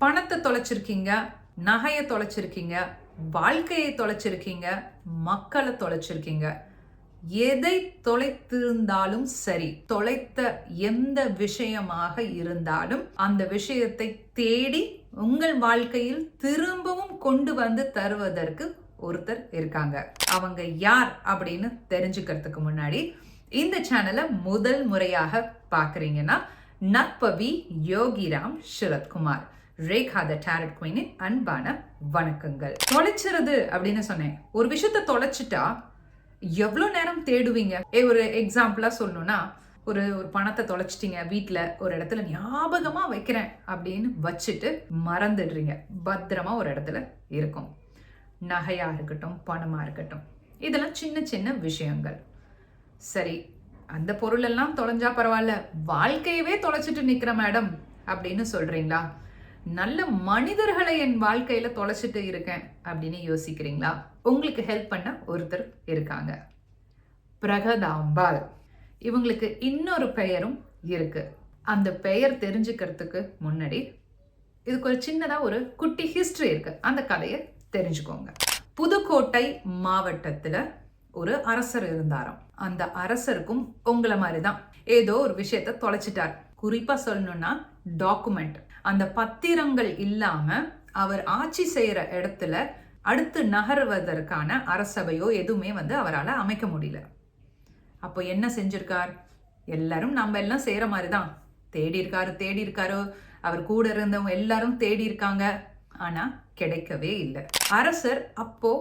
பணத்தை தொலைச்சிருக்கீங்க, நகையை தொலைச்சிருக்கீங்க, வாழ்க்கையை தொலைச்சிருக்கீங்க, மக்களை தொலைச்சிருக்கீங்க. எதை தொலைத்திருந்தாலும் சரி, தொலைத்த எந்த விஷயமாக இருந்தாலும் அந்த விஷயத்தை தேடி உங்கள் வாழ்க்கையில் திரும்பவும் கொண்டு வந்து தருவதற்கு ஒருத்தர் இருக்காங்க. அவங்க யார் அப்படின்னு தெரிஞ்சுக்கிறதுக்கு முன்னாடி இந்த சேனலை முதல் முறையாக பார்க்குறீங்கன்னா, நற்பவி யோகிராம் சரத்குமார், ரேகா த டேரட் குயினின் அன்பான வணக்கங்கள். தொலைச்சிருது அப்படின்னு சொன்னேன். ஒரு விஷயத்த தொலைச்சிட்டா எவ்வளோ நேரம் தேடுவீங்க? ஒரு எக்ஸாம்பிளாக சொல்லணும்னா, ஒரு பணத்தை தொலைச்சிட்டீங்க, வீட்டில் ஒரு இடத்துல ஞாபகமாக வைக்கிறேன் அப்படின்னு வச்சுட்டு மறந்துடுறீங்க. பத்திரமா ஒரு இடத்துல இருக்கும். நகையாக இருக்கட்டும், பணமாக இருக்கட்டும், இதெல்லாம் சின்ன சின்ன விஷயங்கள். சரி, அந்த பொருளெல்லாம் தொலைஞ்சா பரவாயில்ல, வாழ்க்கையவே தொலைச்சிட்டு நிற்கிற மேடம் அப்படின்னு சொல்கிறீங்களா? நல்ல மனிதர்களை என் வாழ்க்கையில தொலைச்சிட்டு இருக்கேன் அப்படின்னு யோசிக்கிறீங்களா? உங்களுக்கு ஹெல்ப் பண்ண ஒருத்தர் இருக்காங்க. பிரகதாம்பாள். இவங்களுக்கு இன்னொரு பெயரும் இருக்கு. அந்த பெயர் தெரிஞ்சுக்கிறதுக்கு முன்னாடி இதுக்கு ஒரு சின்னதா ஒரு குட்டி ஹிஸ்டரி இருக்கு. அந்த கதையை தெரிஞ்சுக்கோங்க. புதுக்கோட்டை மாவட்டத்துல ஒரு அரசர் இருந்தாராம். அந்த அரசருக்கும் உங்களை மாதிரிதான் ஏதோ ஒரு விஷயத்த தொலைச்சிட்டார். குறிப்பா சொல்லணும்னா டாக்குமெண்ட். அந்த பத்திரங்கள் இல்லாம அவர் ஆட்சி செய்யற இடத்துல அடுத்து நகர்வதற்கான அரசபையோ எதுவுமே அவரால் அமைக்க முடியல. அப்போ என்ன செஞ்சிருக்கார்? எல்லாரும் நம்ம எல்லாம் செய்யற மாதிரிதான் தேடி இருக்காரு. அவர் கூட இருந்தவங்க எல்லாரும் தேடி இருக்காங்க. ஆனா கிடைக்கவே இல்லை. அரசர் அப்போ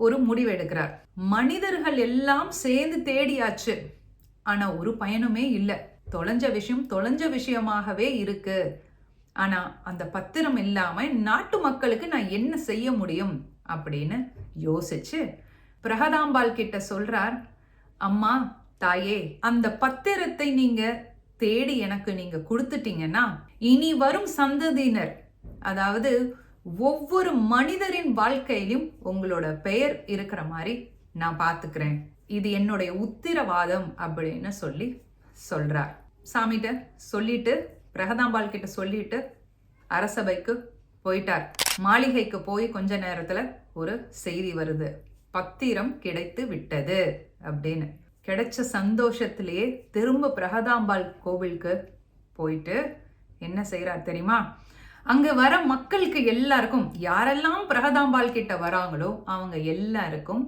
ஒரு முடிவு எடுக்கிறார். மனிதர்கள் எல்லாம் சேர்ந்து தேடியாச்சு, ஆனா ஒரு பயனுமே இல்லை. தொலைஞ்ச விஷயமாகவே இருக்கு. ஆனா அந்த பத்திரம் இல்லாம நாட்டு மக்களுக்கு நான் என்ன செய்ய முடியும் அப்படின்னு யோசிச்சு பிரகதாம்பாள் கிட்ட சொல்றார். அம்மா, தாயே, அந்த பத்திரத்தை நீங்க தேடி எனக்கு நீங்க கொடுத்துட்டீங்கன்னா இனி வரும் சந்ததியினர், அதாவது ஒவ்வொரு மனிதரின் வாழ்க்கையிலும் உங்களோட பெயர் இருக்கிற மாதிரி நான் பார்த்துக்கிறேன். இது என்னுடைய உத்திரவாதம் அப்படின்னு சொல்றார். சாமிகிட்ட சொல்லிட்டு, பிரகதாம்பாள் கிட்ட சொல்லிட்டு அரசபைக்கு போயிட்டார். மாளிகைக்கு போய் கொஞ்ச நேரத்துல ஒரு செய்தி வருது, பத்திரம் கிடைத்து விட்டது அப்படின்னு. கிடைச்ச சந்தோஷத்திலேயே திரும்ப பிரகதாம்பாள் கோவிலுக்கு போயிட்டு என்ன செய்யறார் தெரியுமா? அங்க வர மக்களுக்கு எல்லாருக்கும், யாரெல்லாம் பிரகதாம்பாள் கிட்ட வராங்களோ அவங்க எல்லாருக்கும்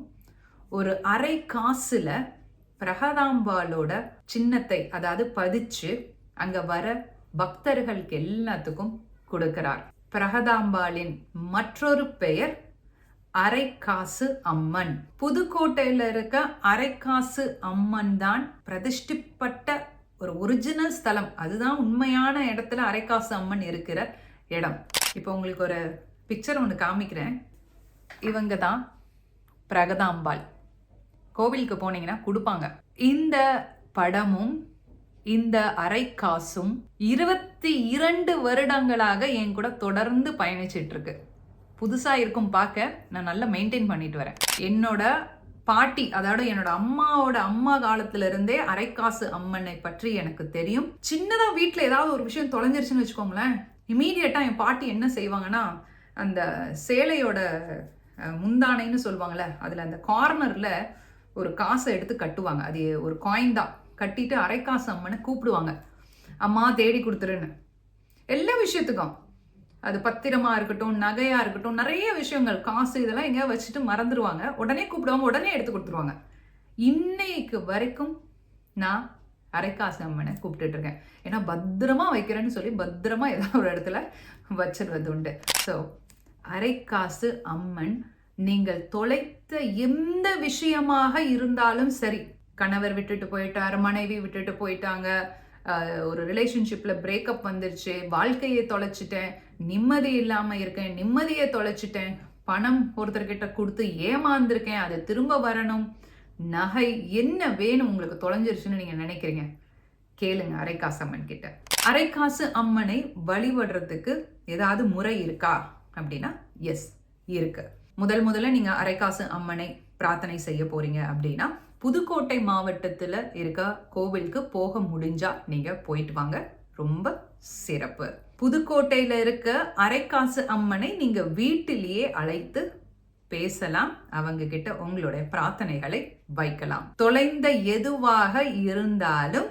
ஒரு அரை காசுல பிரகதாம்பாளோட சின்னத்தை, அதாவது பதிச்சு அங்க வர பக்தர்களுக்கு எல்லாத்துக்கும் கொடுக்கிறார். பிரகதாம்பாளின் மற்றொரு பெயர் அரைக்காசு அம்மன். புதுக்கோட்டையில இருக்க அரைக்காசு அம்மன் தான் பிரதிஷ்டிப்பட்ட ஒரு ஒரிஜினல் ஸ்தலம். அதுதான் உண்மையான இடத்துல அரைக்காசு அம்மன் இருக்கிற இடம். இப்போ உங்களுக்கு ஒரு பிக்சர் ஒன்று காமிக்கிறேன். இவங்க தான் பிரகதாம்பாள். கோவிலுக்கு போனீங்கன்னா கொடுப்பாங்க. இந்த படமும் இந்த அரைக்காசும் 22 வருடங்களாக என் கூட தொடர்ந்து பயணிச்சிட்டு இருக்கு. புதுசா இருக்கும் பார்க்க. நான் நல்லா மெயின்டைன் பண்ணிட்டு வரேன். என்னோட பாட்டி, அதாவது என்னோட அம்மாவோட அம்மா காலத்துல இருந்தே அரைக்காசு அம்மனை பற்றி எனக்கு தெரியும். சின்னதா வீட்டுல ஏதாவது ஒரு விஷயம் தொலைஞ்சிருச்சுன்னு வச்சுக்கோங்களேன், இமீடியட்டா என் பாட்டி என்ன செய்வாங்கன்னா, அந்த சேலையோட முந்தானைன்னு சொல்லுவாங்கல்ல, அதுல அந்த கார்னர்ல ஒரு காசை எடுத்து கட்டுவாங்க. அது ஒரு காயின் தான். கட்டிட்டு அரைக்காசு அம்மனை கூப்பிடுவாங்க, அம்மா தேடி கொடுத்துருன்னு. எல்லா விஷயத்துக்கும், அது பத்திரமா இருக்கட்டும், நகையா இருக்கட்டும், நிறைய விஷயங்கள், காசு இதெல்லாம் எங்கேயா வச்சுட்டு மறந்துடுவாங்க. உடனே கூப்பிடுவாங்க, உடனே எடுத்து கொடுத்துருவாங்க. இன்னைக்கு வரைக்கும் நான் அரைக்காசு அம்மனை கூப்பிட்டுட்டு இருக்கேன். ஏன்னா பத்திரமா வைக்கிறேன்னு சொல்லி பத்திரமா ஏதாவது ஒரு இடத்துல வச்சிருவது உண்டு. ஸோ அரைக்காசு அம்மன், நீங்கள் தொலைத்த எந்த விஷயமாக இருந்தாலும் சரி, கணவர் விட்டுட்டு போயிட்டார், மனைவி விட்டுட்டு போயிட்டாங்க, ஒரு ரிலேஷன்ஷிப்ல பிரேக்கப் வந்துருச்சு, வாழ்க்கையை தொலைச்சிட்டேன், நிம்மதி இல்லாம இருக்கேன், நிம்மதியை தொலைச்சிட்டேன், பணம் ஒருத்தர்கிட்ட கொடுத்து ஏமாந்துருக்கேன், அது திரும்ப வரணும், நகை என்ன வேணும் உங்களுக்கு தொலைஞ்சிருச்சுன்னு நீங்க நினைக்கிறீங்க, கேளுங்க அரைக்காசு அம்மன் கிட்ட. அரைக்காசு அம்மனை வழிபடுறதுக்கு ஏதாவது முறை இருக்கா அப்படின்னா எஸ் இருக்கு. முதல்ல நீங்க அரைக்காசு அம்மனை பிரார்த்தனை செய்ய போறீங்க அப்படின்னா புதுக்கோட்டை மாவட்டத்துல இருக்க கோவிலுக்கு போக முடிஞ்சா நீங்க போயிட்டு வாங்க. ரொம்ப சிறப்பு. புதுக்கோட்டையில இருக்க அரைக்காசு அம்மனை நீங்க வீட்டிலேயே அழைத்து பேசலாம். அவங்க கிட்ட உங்களுடைய பிரார்த்தனைகளை வைக்கலாம். தொலைந்த எதுவாக இருந்தாலும்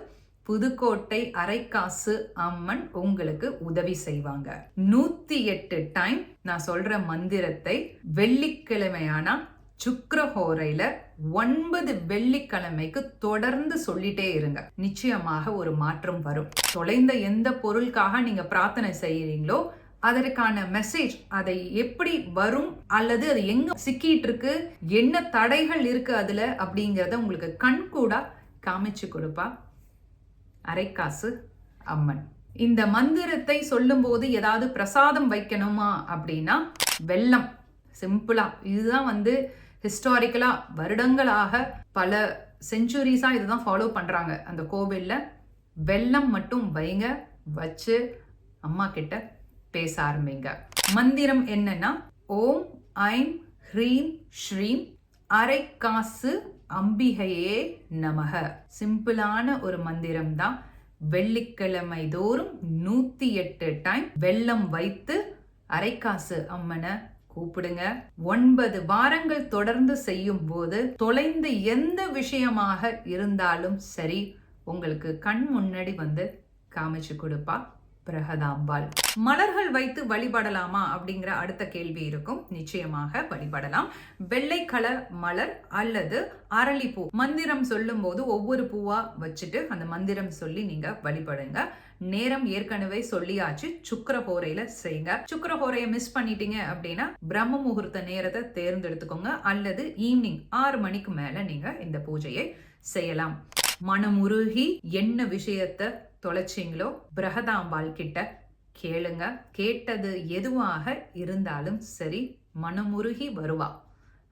புதுக்கோட்டை அரைக்காசு அம்மன் உங்களுக்கு உதவி செய்வாங்க. 108 டைம் நான் சொல்ற மந்திரத்தை வெள்ளிக்கிழமையானா சுக்கிரஹோரையில 9 வெள்ளிக்கிழமைக்கு தொடர்ந்து சொல்லிட்டே இருங்க. நிச்சயமாக ஒரு மாற்றம் வரும். தொலைந்த எந்த பொருளுக்காக நீங்க பிரார்த்தனை செய்யறீங்களோ அதற்கான மெசேஜ் அதை எப்படி வரும் அல்லது அது எங்க சிக்கிட்டு இருக்கு, என்ன தடைகள் இருக்கு அதுல அப்படிங்கறத உங்களுக்கு கண்கூடா காமிச்சு கொடுப்பா அரைக்காசு அம்மன். இந்த மந்திரத்தை சொல்லும் போது ஏதாவது பிரசாதம் வைக்கணுமா அப்படின்னா வெல்லம். சிம்பிளா இதுதான் ஹிஸ்டாரிக்கலா வருடங்களாக பல செஞ்சுரிஸா இதுதான் ஃபாலோ பண்றாங்க. அந்த கோவில்ல வெல்லம் மட்டும் வைங்க, வச்சு அம்மா கிட்ட பேச ஆரம்பிங்க. மந்திரம் என்னன்னா ஓம் ஐம் ஹ்ரீம் ஸ்ரீம் அரைக்காசு அம்பிகையே நமக. சிம்பிளான ஒரு மந்திரம் தான். வெள்ளிக்கிழமை தோறும் 108 டைம் வெல்லம் வைத்து அரைக்காசு அம்மனை கூப்பிடுங்க. 9 வாரங்கள் தொடர்ந்து செய்யும் போது தொலைந்த எந்த விஷயமாக இருந்தாலும் சரி உங்களுக்கு கண் முன்னாடி காமிச்சு கொடுப்பா பிரகதாம்பாள். மலர்கள் வைத்து வழிபடலாமா அப்படிங்கிற அடுத்த கேள்வி இருக்கும். நிச்சயமாக வழிபடலாம். வெள்ளை கலர் மலர் அல்லது அரளிப்பூ. மந்திரம் சொல்லும் போது ஒவ்வொரு பூவா வச்சுட்டு அந்த மந்திரம் சொல்லி நீங்க வழிபடுங்க. நேரம் ஏற்கனவே சொல்லியாச்சு, சுக்கிரஹோரையில செய்யுங்க. சுக்கிரஹோரையை மிஸ் பண்ணிட்டீங்க அப்படின்னா பிரம்ம முகூர்த்த நேரத்தை தேர்ந்தெடுத்துக்கோங்க, அல்லது ஈவினிங் 6 மணிக்கு மேல நீங்க இந்த பூஜையை செய்யலாம். மனமுருகி என்ன விஷயத்தை தொலைச்சிங்களோ பிரகதாம்பாள் கிட்ட கேளுங்க. கேட்டது எதுவாக இருந்தாலும் சரி மனமுருகி வருவா.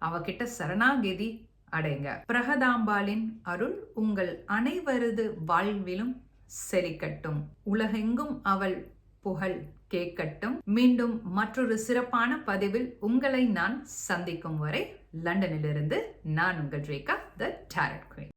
அவகிட்ட சரணாகதி அடைங்க. பிரகதாம்பாளின் அருள் உங்கள் அனைவரது வாழ்விலும் செழிக்கட்டும். உலகெங்கும் அவள் புகழ் கேட்கட்டும். மீண்டும் மற்றொரு சிறப்பான பதிவில் உங்களை நான் சந்திக்கும் வரை லண்டனிலிருந்து நான் உங்கள் ரேகா, தி டாரட் குயின்.